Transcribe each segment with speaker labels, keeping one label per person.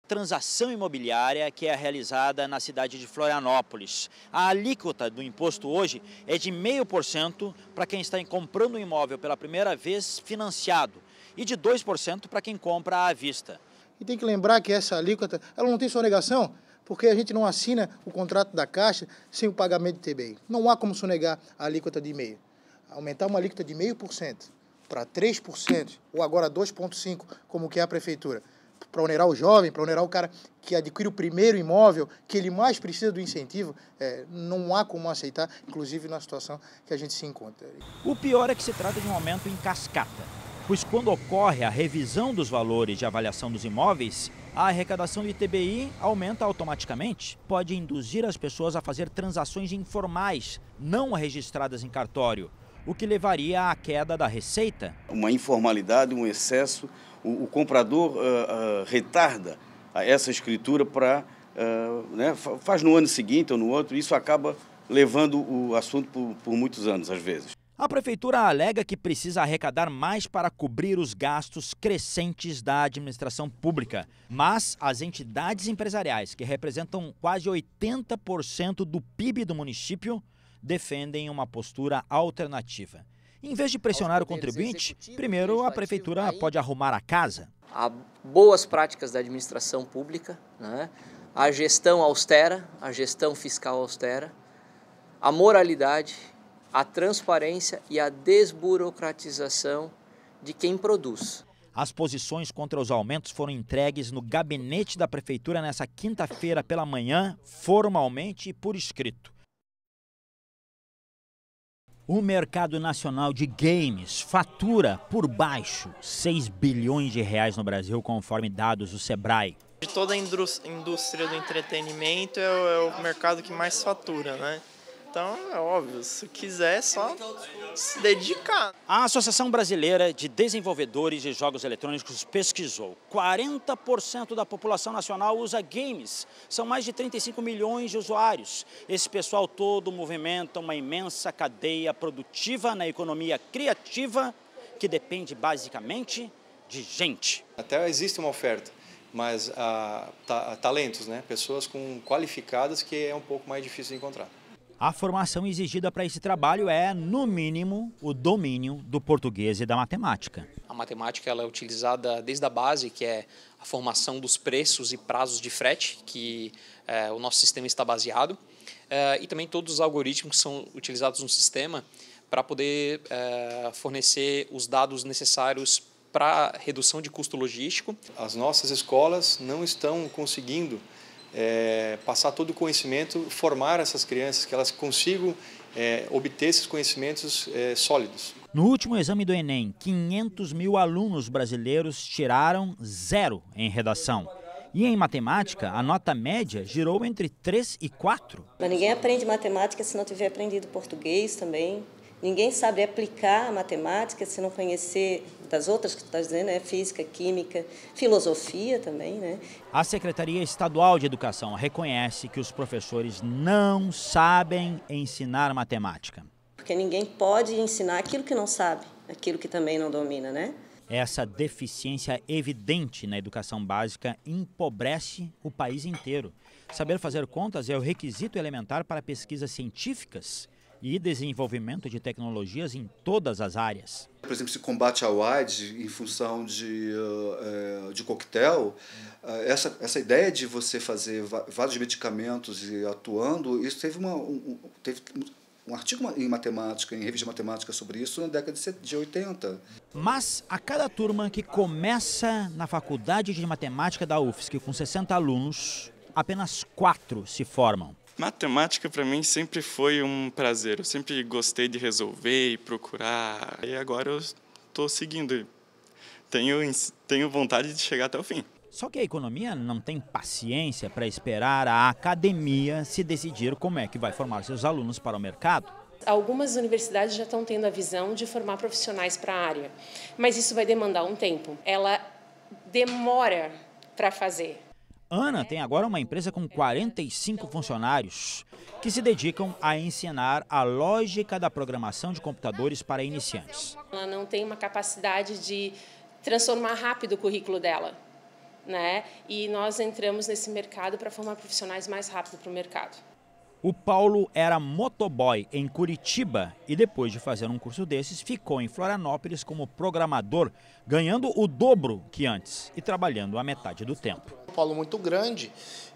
Speaker 1: transação imobiliária que é realizada na cidade de Florianópolis. A alíquota do imposto hoje é de 0,5% para quem está comprando um imóvel pela primeira vez financiado e de 2% para quem compra à vista.
Speaker 2: E tem que lembrar que essa alíquota ela não tem sonegação, porque a gente não assina o contrato da Caixa sem o pagamento de TBI. Não há como sonegar a alíquota de 0,5%. Aumentar uma alíquota de 0,5% para 3%, ou agora 2,5%, como que é a Prefeitura, para onerar o jovem, para onerar o cara que adquire o primeiro imóvel, que ele mais precisa do incentivo, não há como aceitar, inclusive na situação que a gente se encontra.
Speaker 1: O pior é que se trata de um aumento em cascata, pois quando ocorre a revisão dos valores de avaliação dos imóveis, a arrecadação de ITBI aumenta automaticamente. Pode induzir as pessoas a fazer transações informais, não registradas em cartório, o que levaria à queda da receita.
Speaker 3: Uma informalidade, um excesso, o comprador retarda essa escritura para, faz no ano seguinte ou no outro, isso acaba levando o assunto por muitos anos, às vezes.
Speaker 1: A Prefeitura alega que precisa arrecadar mais para cobrir os gastos crescentes da administração pública. Mas as entidades empresariais, que representam quase 80% do PIB do município, defendem uma postura alternativa. Em vez de pressionar o contribuinte, primeiro a Prefeitura pode arrumar a casa.
Speaker 4: Há boas práticas da administração pública, né? A gestão austera, a gestão fiscal austera, a moralidade, a transparência e a desburocratização de quem produz.
Speaker 1: As posições contra os aumentos foram entregues no gabinete da Prefeitura nesta quinta-feira pela manhã, formalmente e por escrito. O mercado nacional de games fatura por baixo 6 bilhões de reais no Brasil, conforme dados do Sebrae.
Speaker 5: De toda a indústria do entretenimento é o mercado que mais fatura, né? Então, é óbvio, se quiser é só se dedicar.
Speaker 1: A Associação Brasileira de Desenvolvedores de Jogos Eletrônicos pesquisou. 40% da população nacional usa games. São mais de 35 milhões de usuários. Esse pessoal todo movimenta uma imensa cadeia produtiva na economia criativa que depende basicamente de gente.
Speaker 6: Até existe uma oferta, mas talentos, né? Pessoas qualificadas que é um pouco mais difícil de encontrar.
Speaker 1: A formação exigida para esse trabalho é, no mínimo, o domínio do português e da matemática.
Speaker 7: A matemática ela é utilizada desde a base, que é a formação dos preços e prazos de frete, que o nosso sistema está baseado, e também todos os algoritmos que são utilizados no sistema para poder fornecer os dados necessários para redução de custo logístico.
Speaker 6: As nossas escolas não estão conseguindo passar todo o conhecimento, formar essas crianças, que elas consigam obter esses conhecimentos sólidos.
Speaker 1: No último exame do Enem, 500 mil alunos brasileiros tiraram 0 em redação. E em matemática, a nota média girou entre 3 e 4.
Speaker 8: Mas ninguém aprende matemática se não tiver aprendido português também. Ninguém sabe aplicar a matemática se não conhecer das outras que tu está dizendo, né? Física, química, filosofia também, né?
Speaker 1: A Secretaria Estadual de Educação reconhece que os professores não sabem ensinar matemática.
Speaker 8: Porque ninguém pode ensinar aquilo que não sabe, aquilo que também não domina, né?
Speaker 1: Essa deficiência evidente na educação básica empobrece o país inteiro. Saber fazer contas é o requisito elementar para pesquisas científicas e desenvolvimento de tecnologias em todas as áreas.
Speaker 9: Por exemplo, esse combate ao AIDS em função de coquetel, essa ideia de você fazer vários medicamentos e atuando, isso teve um artigo em matemática, em revista de matemática sobre isso na década de 80.
Speaker 1: Mas a cada turma que começa na Faculdade de Matemática da UFSC com 60 alunos, apenas 4 se formam.
Speaker 10: Matemática para mim sempre foi um prazer, eu sempre gostei de resolver e procurar, e agora eu estou seguindo, tenho vontade de chegar até o fim.
Speaker 1: Só que a economia não tem paciência para esperar a academia se decidir como é que vai formar seus alunos para o mercado.
Speaker 11: Algumas universidades já estão tendo a visão de formar profissionais para a área, mas isso vai demandar um tempo, ela demora para fazer.
Speaker 1: Ana tem agora uma empresa com 45 funcionários que se dedicam a ensinar a lógica da programação de computadores para iniciantes.
Speaker 11: Ela não tem uma capacidade de transformar rápido o currículo dela, né? E nós entramos nesse mercado para formar profissionais mais rápido para o mercado.
Speaker 1: O Paulo era motoboy em Curitiba e depois de fazer um curso desses, ficou em Florianópolis como programador, ganhando o dobro que antes e trabalhando a metade do tempo.
Speaker 12: Um polo muito grande,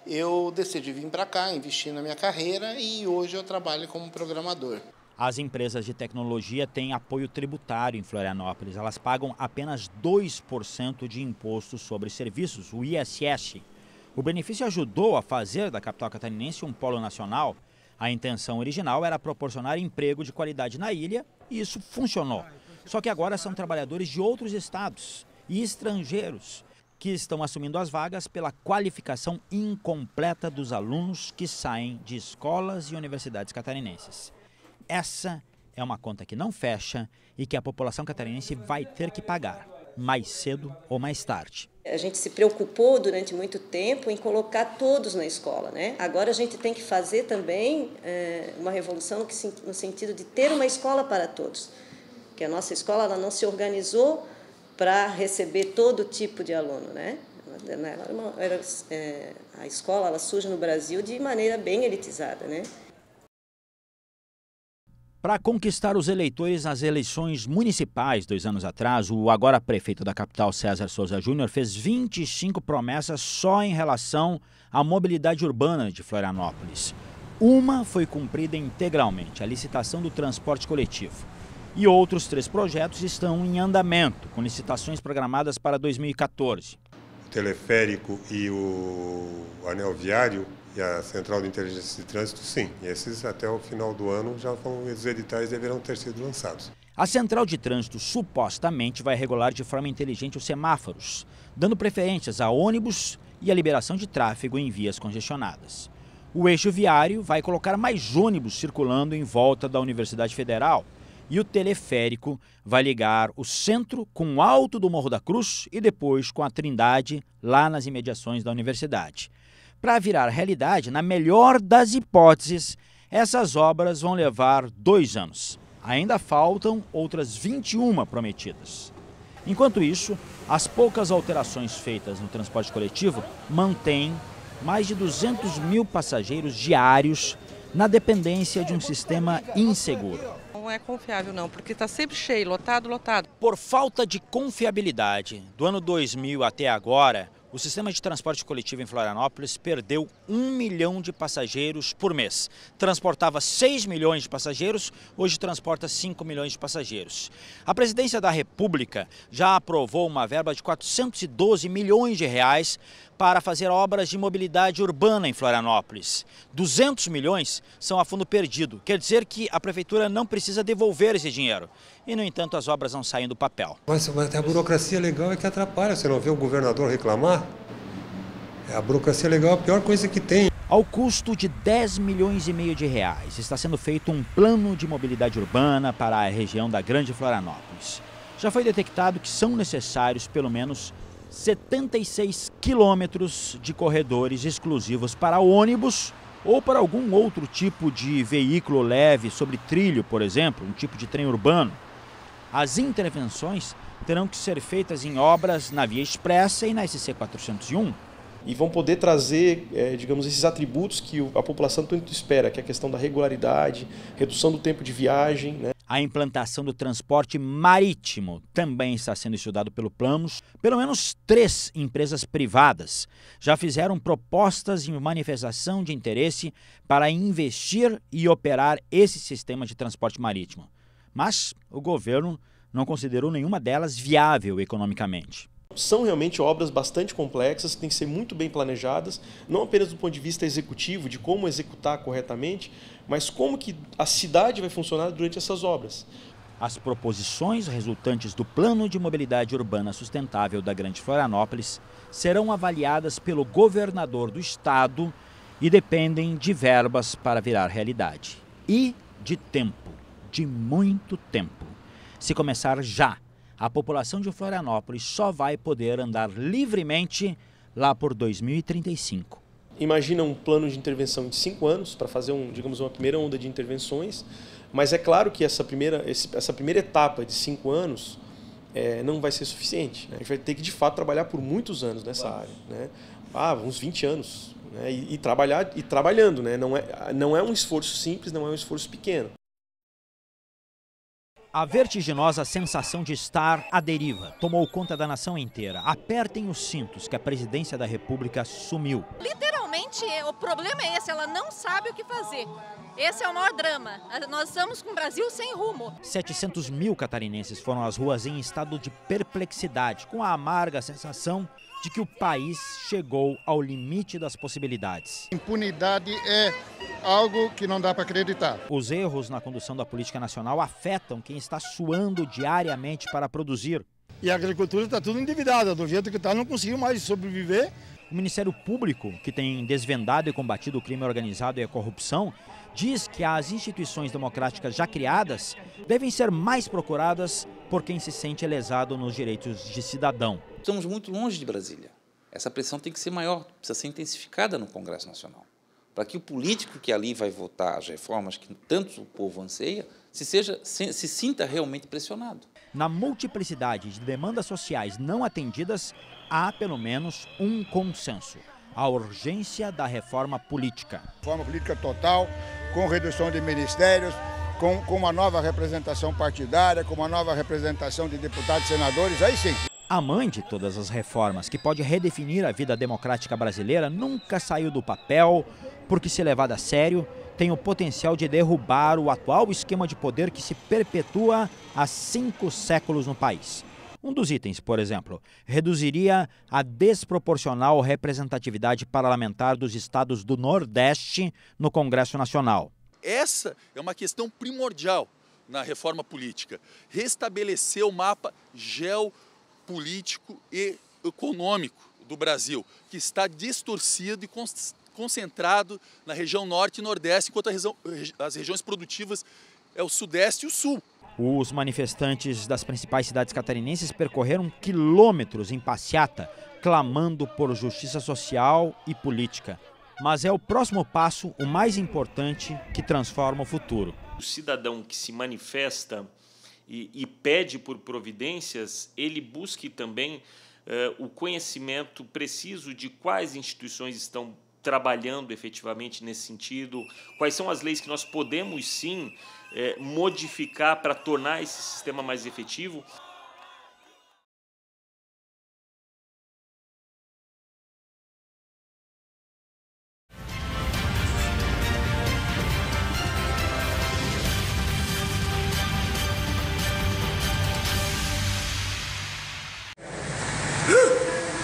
Speaker 12: eu decidi vir para cá, investir na minha carreira e hoje eu trabalho como programador.
Speaker 1: As empresas de tecnologia têm apoio tributário em Florianópolis. Elas pagam apenas 2% de imposto sobre serviços, o ISS. O benefício ajudou a fazer da capital catarinense um polo nacional. A intenção original era proporcionar emprego de qualidade na ilha e isso funcionou. Só que agora são trabalhadores de outros estados e estrangeiros que estão assumindo as vagas pela qualificação incompleta dos alunos que saem de escolas e universidades catarinenses. Essa é uma conta que não fecha e que a população catarinense vai ter que pagar, mais cedo ou mais tarde.
Speaker 8: A gente se preocupou durante muito tempo em colocar todos na escola, né? Agora a gente tem que fazer também uma revolução no sentido de ter uma escola para todos. Que a nossa escola ela não se organizou para receber todo tipo de aluno, né? A escola ela surge no Brasil de maneira bem elitizada, né?
Speaker 1: Para conquistar os eleitores nas eleições municipais 2 anos atrás, o agora prefeito da capital, César Souza Júnior, fez 25 promessas só em relação à mobilidade urbana de Florianópolis. Uma foi cumprida integralmente, a licitação do transporte coletivo. E outros 3 projetos estão em andamento, com licitações programadas para 2014.
Speaker 13: O teleférico e o anel viário e a Central de Inteligência de Trânsito, sim. E esses até o final do ano os editais deverão ter sido lançados.
Speaker 1: A Central de Trânsito supostamente vai regular de forma inteligente os semáforos, dando preferências a ônibus e a liberação de tráfego em vias congestionadas. O eixo viário vai colocar mais ônibus circulando em volta da Universidade Federal e o teleférico vai ligar o centro com o alto do Morro da Cruz e depois com a Trindade, lá nas imediações da universidade. Para virar realidade, na melhor das hipóteses, essas obras vão levar 2 anos. Ainda faltam outras 21 prometidas. Enquanto isso, as poucas alterações feitas no transporte coletivo mantêm mais de 200 mil passageiros diários na dependência de um sistema inseguro.
Speaker 14: Não é confiável não, porque está sempre cheio, lotado.
Speaker 1: Por falta de confiabilidade, do ano 2000 até agora, o sistema de transporte coletivo em Florianópolis perdeu 1 milhão de passageiros por mês. Transportava 6 milhões de passageiros, hoje transporta 5 milhões de passageiros. A Presidência da República já aprovou uma verba de 412 milhões de reais para fazer obras de mobilidade urbana em Florianópolis. 200 milhões são a fundo perdido. Quer dizer que a Prefeitura não precisa devolver esse dinheiro. E, no entanto, as obras não saem do papel.
Speaker 13: Mas a burocracia legal é que atrapalha. Você não vê o governador reclamar? A burocracia legal é a pior coisa que tem.
Speaker 1: Ao custo de 10 milhões e meio de reais, está sendo feito um plano de mobilidade urbana para a região da Grande Florianópolis. Já foi detectado que são necessários pelo menos 76 quilômetros de corredores exclusivos para ônibus ou para algum outro tipo de veículo leve sobre trilho, por exemplo, um tipo de trem urbano. As intervenções terão que ser feitas em obras na Via Expressa e na SC 401.
Speaker 15: E vão poder trazer, digamos, esses atributos que a população tanto espera, que é a questão da regularidade, redução do tempo de viagem, né?
Speaker 1: A implantação do transporte marítimo também está sendo estudado pelo Planos. Pelo menos 3 empresas privadas já fizeram propostas em manifestação de interesse para investir e operar esse sistema de transporte marítimo. Mas o governo não considerou nenhuma delas viável economicamente.
Speaker 15: São realmente obras bastante complexas, têm que ser muito bem planejadas, não apenas do ponto de vista executivo, de como executar corretamente, mas como que a cidade vai funcionar durante essas obras.
Speaker 1: As proposições resultantes do Plano de Mobilidade Urbana Sustentável da Grande Florianópolis serão avaliadas pelo governador do estado e dependem de verbas para virar realidade. E de tempo, de muito tempo. Se começar já, a população de Florianópolis só vai poder andar livremente lá por 2035.
Speaker 15: Imagina um plano de intervenção de 5 anos para fazer digamos, uma primeira onda de intervenções, mas é claro que essa primeira etapa de 5 anos, não vai ser suficiente. Né? A gente vai ter que, de fato, trabalhar por muitos anos nessa área. Né? Uns 20 anos. Né? E trabalhando. Né? Não é um esforço simples, não é um esforço pequeno.
Speaker 1: A vertiginosa sensação de estar à deriva tomou conta da nação inteira. Apertem os cintos que a presidência da República sumiu.
Speaker 16: Literalmente, o problema é esse, ela não sabe o que fazer. Esse é o maior drama. Nós estamos com o Brasil sem rumo.
Speaker 1: 700 mil catarinenses foram às ruas em estado de perplexidade, com a amarga sensação de que o país chegou ao limite das possibilidades.
Speaker 17: Impunidade é algo que não dá para acreditar.
Speaker 1: Os erros na condução da política nacional afetam quem está suando diariamente para produzir.
Speaker 17: E a agricultura está tudo endividada, do jeito que está, não conseguiu mais sobreviver.
Speaker 1: O Ministério Público, que tem desvendado e combatido o crime organizado e a corrupção, diz que as instituições democráticas já criadas devem ser mais procuradas por quem se sente lesado nos direitos de cidadão.
Speaker 18: Estamos muito longe de Brasília. Essa pressão tem que ser maior, precisa ser intensificada no Congresso Nacional, para que o político que ali vai votar as reformas que tanto o povo anseia se sinta realmente pressionado.
Speaker 1: Na multiplicidade de demandas sociais não atendidas, há pelo menos um consenso: a urgência da reforma política.
Speaker 17: Reforma política total, com redução de ministérios, com uma nova representação partidária, com uma nova representação de deputados e senadores, aí sim.
Speaker 1: A mãe de todas as reformas, que pode redefinir a vida democrática brasileira, nunca saiu do papel, porque, se levada a sério, tem o potencial de derrubar o atual esquema de poder que se perpetua há 5 séculos no país. Um dos itens, por exemplo, reduziria a desproporcional representatividade parlamentar dos estados do Nordeste no Congresso Nacional.
Speaker 19: Essa é uma questão primordial na reforma política. Restabelecer o mapa geopolítico e econômico do Brasil, que está distorcido e concentrado na região norte e nordeste, enquanto as regiões produtivas é o sudeste e o sul.
Speaker 1: Os manifestantes das principais cidades catarinenses percorreram quilômetros em passeata, clamando por justiça social e política. Mas é o próximo passo, o mais importante, que transforma o futuro.
Speaker 20: O cidadão que se manifesta e pede por providências, ele busque também o conhecimento preciso de quais instituições estão trabalhando efetivamente nesse sentido, quais são as leis que nós podemos sim modificar para tornar esse sistema mais efetivo.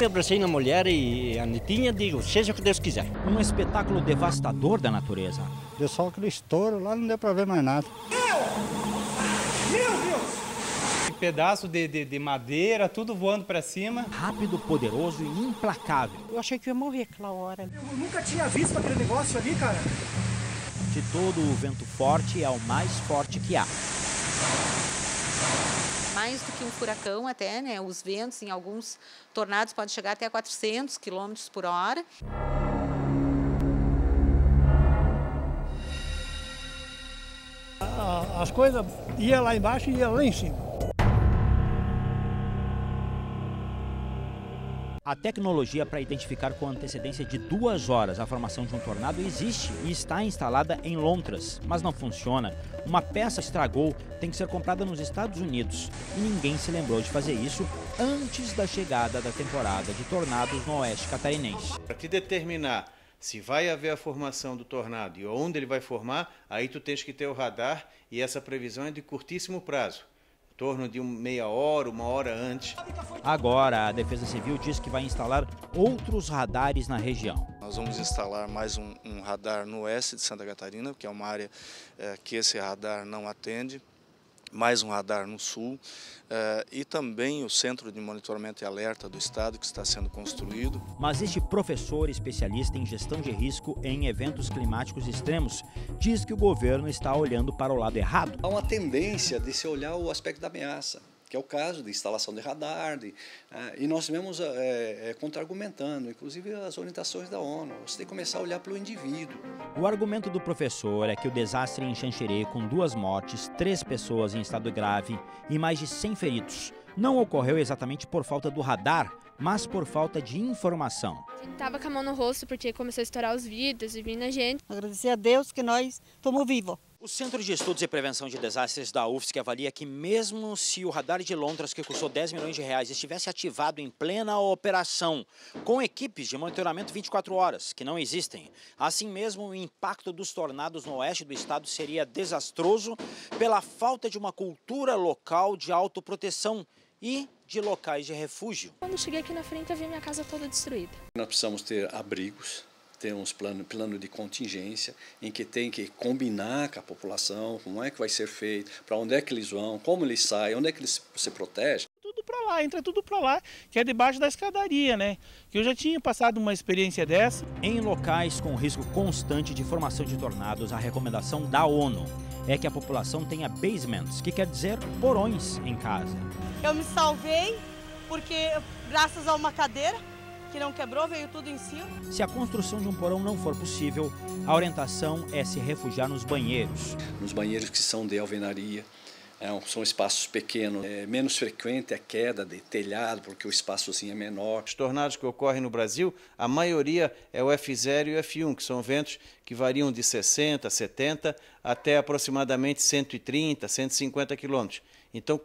Speaker 21: Eu abracei na mulher e a Nitinha, digo, seja o que Deus quiser.
Speaker 1: Um espetáculo devastador da natureza.
Speaker 22: Deu só aquele estouro, lá não deu para ver mais nada.
Speaker 23: Meu Deus! Um pedaço de madeira, tudo voando para cima.
Speaker 1: Rápido, poderoso e implacável.
Speaker 24: Eu achei que ia morrer aquela hora.
Speaker 23: Eu nunca tinha visto aquele negócio ali, cara.
Speaker 1: De todo o vento forte, é o mais forte que há.
Speaker 25: Mais do que um furacão até, né? Os ventos em alguns tornados podem chegar até a 400 km por hora.
Speaker 23: As coisas iam lá embaixo e iam lá em cima.
Speaker 1: A tecnologia para identificar com antecedência de 2 horas a formação de um tornado existe e está instalada em Londres, mas não funciona. Uma peça estragou, tem que ser comprada nos Estados Unidos e ninguém se lembrou de fazer isso antes da chegada da temporada de tornados no oeste catarinense.
Speaker 26: Para te determinar se vai haver a formação do tornado e onde ele vai formar, aí tu tens que ter o radar e essa previsão é de curtíssimo prazo. Em torno de meia hora, 1 hora antes.
Speaker 1: Agora, a Defesa Civil diz que vai instalar outros radares na região.
Speaker 27: Nós vamos instalar mais um radar no oeste de Santa Catarina, que é uma área que esse radar não atende. Mais um radar no sul e também o Centro de Monitoramento e Alerta do Estado, que está sendo construído.
Speaker 1: Mas este professor especialista em gestão de risco em eventos climáticos extremos diz que o governo está olhando para o lado errado.
Speaker 28: Há uma tendência de se olhar o aspecto da ameaça, que é o caso de instalação de radar, e nós vemos contra-argumentando, inclusive as orientações da ONU. Você tem que começar a olhar para o indivíduo.
Speaker 1: O argumento do professor é que o desastre em Xanxerê, com 2 mortes, 3 pessoas em estado grave e mais de 100 feridos, não ocorreu exatamente por falta do radar, mas por falta de informação.
Speaker 2: A gente tava com a mão no rosto porque começou a estourar os vidros e vir na gente.
Speaker 3: Agradecer a Deus que nós estamos vivos.
Speaker 1: O Centro de Estudos e Prevenção de Desastres da UFSC avalia que mesmo se o radar de Lontras, que custou 10 milhões de reais, estivesse ativado em plena operação, com equipes de monitoramento 24 horas, que não existem, assim mesmo o impacto dos tornados no oeste do estado seria desastroso pela falta de uma cultura local de autoproteção e de locais de refúgio.
Speaker 2: Quando cheguei aqui na frente, eu vi minha casa toda destruída.
Speaker 28: Nós precisamos ter abrigos, ter uns plano de contingência, em que tem que combinar com a população, como é que vai ser feito, para onde é que eles vão, como eles saem, onde é que eles se protegem.
Speaker 4: Tudo para lá, entra tudo para lá, que é debaixo da escadaria, né? Que eu já tinha passado uma experiência dessa.
Speaker 1: Em locais com risco constante de formação de tornados, a recomendação da ONU é que a população tenha basements, que quer dizer porões em casa.
Speaker 3: Eu me salvei porque, graças a uma cadeira que não quebrou, veio tudo em cima.
Speaker 1: Se a construção de um porão não for possível, a orientação é se refugiar nos banheiros.
Speaker 28: Nos banheiros que são de alvenaria, são espaços pequenos, é menos frequente a queda de telhado, porque o espaço assim é menor.
Speaker 26: Os tornados que ocorrem no Brasil, a maioria é o F0 e o F1, que são ventos que variam de 60, 70 até aproximadamente 130, 150 quilômetros. Então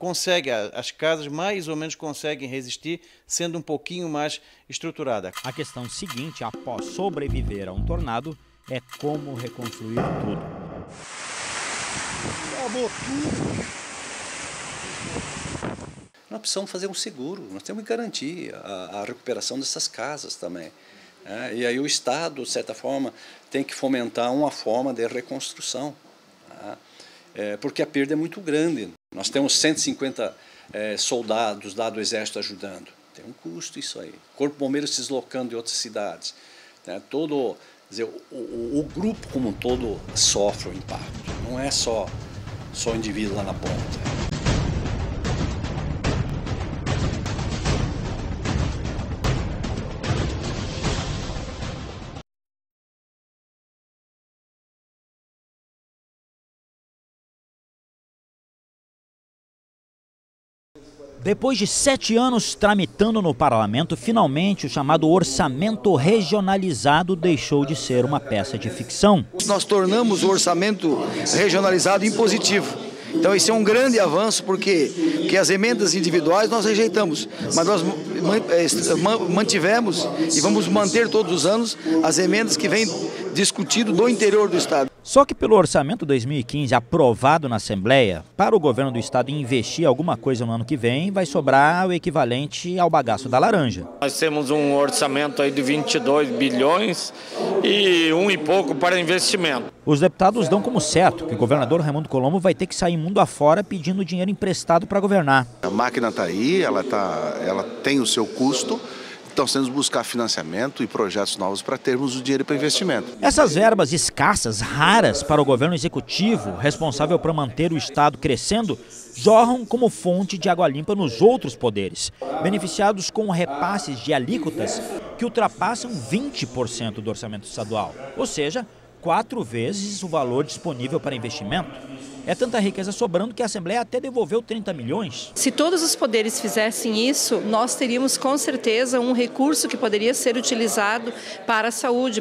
Speaker 26: as casas mais ou menos conseguem resistir, sendo um pouquinho mais estruturada.
Speaker 1: A questão seguinte, após sobreviver a um tornado, é como reconstruir tudo.
Speaker 3: Acabou tudo.
Speaker 28: Nós precisamos fazer um seguro, nós temos que garantir a recuperação dessas casas também. E aí o Estado, de certa forma, tem que fomentar uma forma de reconstrução, porque a perda é muito grande. Nós temos 150 soldados lá do Exército ajudando. Tem um custo isso aí. Corpo de Bombeiros se deslocando de outras cidades. Todo, quer dizer, o grupo como um todo sofre o impacto. Não é só o indivíduo lá na ponta.
Speaker 1: Depois de 7 anos tramitando no parlamento, finalmente o chamado orçamento regionalizado deixou de ser uma peça de ficção.
Speaker 5: Nós tornamos o orçamento regionalizado impositivo. Então esse é um grande avanço, porque as emendas individuais nós rejeitamos, mas nós mantivemos e vamos manter todos os anos as emendas que vêm discutido do interior do Estado.
Speaker 1: Só que pelo orçamento 2015 aprovado na Assembleia, para o governo do Estado investir alguma coisa no ano que vem, vai sobrar o equivalente ao bagaço da laranja.
Speaker 6: Nós temos um orçamento aí de 22 bilhões e um e pouco para investimento.
Speaker 1: Os deputados dão como certo que o governador Raimundo Colombo vai ter que sair mundo afora pedindo dinheiro emprestado para governar.
Speaker 7: A máquina está aí, ela tem o seu custo. Então, nós temos que buscar financiamento e projetos novos para termos o dinheiro para investimento.
Speaker 1: Essas verbas escassas, raras para o governo executivo, responsável por manter o Estado crescendo, jorram como fonte de água limpa nos outros poderes, beneficiados com repasses de alíquotas que ultrapassam 20% do orçamento estadual, ou seja, 4 vezes o valor disponível para investimento. É tanta riqueza sobrando que a Assembleia até devolveu 30 milhões.
Speaker 9: Se todos os poderes fizessem isso, nós teríamos com certeza um recurso que poderia ser utilizado para a saúde.